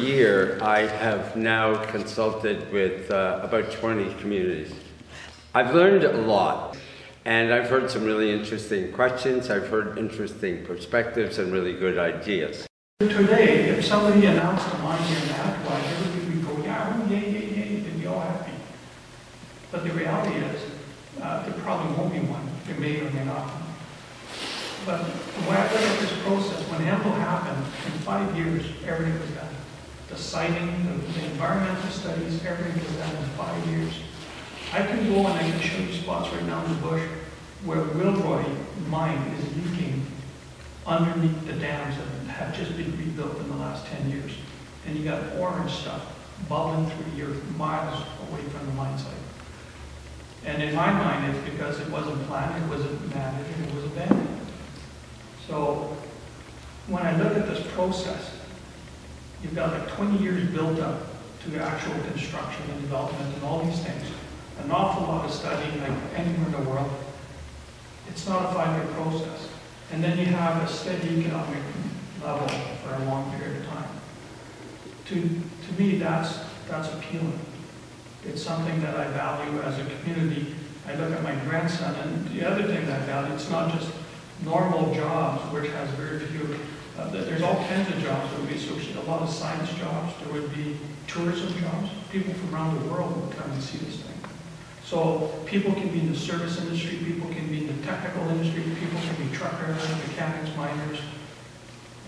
year, I have now consulted with about 20 communities. I've learned a lot, and I've heard some really interesting questions. I've heard interesting perspectives and really good ideas. Today, if somebody announced a mine here in Manitouwadge, everybody would go, yeah, yay, they'd be all happy. But the reality is, there probably won't be one. There may or may not be. But the way I look at this process, when EMBO happened, in 5 years, everything was done. The siting, the environmental studies, everything was done in 5 years. I can go and I can show you spots right now in the bush where Wilroy mine is leaking underneath the dams that have just been rebuilt in the last 10 years. And you got orange stuff bubbling through your miles away from the mine site. And in my mind, it's because it wasn't planned, it wasn't managed, it was abandoned. So when I look at this process, you've got like 20 years built up to actual construction and development and all these things. An awful lot of studying, like anywhere in the world. It's not a 5-year process. And then you have a steady economic level for a long period of time. To me, that's appealing. It's something that I value as a community. I look at my grandson, and the other thing that I value, it's not just normal jobs, which has very few. There's all kinds of jobs. There would be associated, a lot of science jobs. There would be tourism jobs. People from around the world would come and see this thing. So people can be in the service industry, people can be in the technical industry, people can be truckers, mechanics, miners.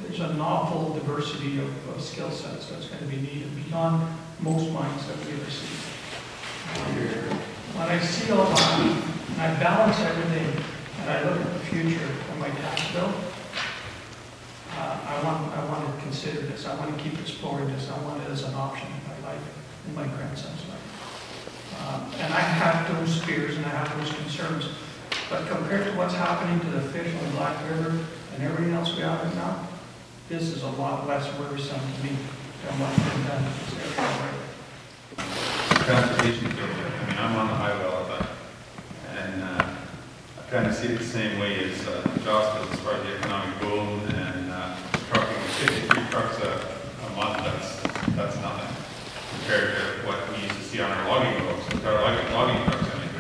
There's an awful diversity of skill sets that's going to be needed beyond most mines that we ever see. When I see all that, and I balance everything, and I look at the future of my tax bill, I want to consider this. I want to keep exploring this. I want it as an option in my life, in my grandson's life. And I have those fears and I have those concerns. But compared to what's happening to the fish on the Black River and everything else we have right now, this is a lot less worrisome to me than what's been done in this area already. Transportation field. I mean, I'm on the highway all the time. And I kind of see it the same way as Jocelyn as far as the economic boom and trucking. 53 trucks a month, that's nothing compared to what we used to see on our logging roads, with our logging trucks, I mean,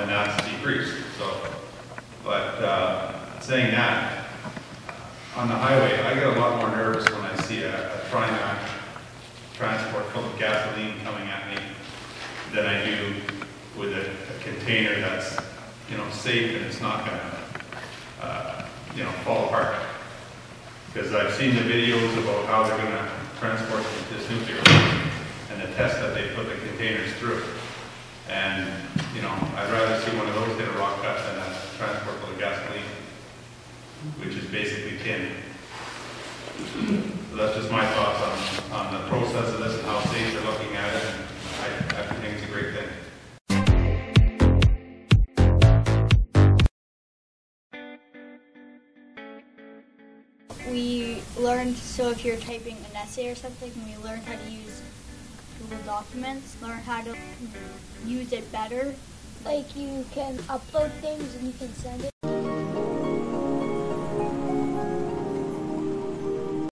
and that's decreased. So, but saying that, on the highway, I get a lot more nervous when I see a Trimac transport full of gasoline coming at me than I do with a container that's, safe and it's not going to, fall apart. Because I've seen the videos about how they're going to transport this nuclear waste and the test that they put the containers through. And, I'd rather see one of those hit a rock cut than a transport full of gasoline, which is basically tin. So that's just my thoughts on the process of this and how states are looking at it. And I think it's a great thing. We learned, so if you're typing an essay or something, we learned how to use Google Documents, learn how to use it better. Like you can upload things and you can send it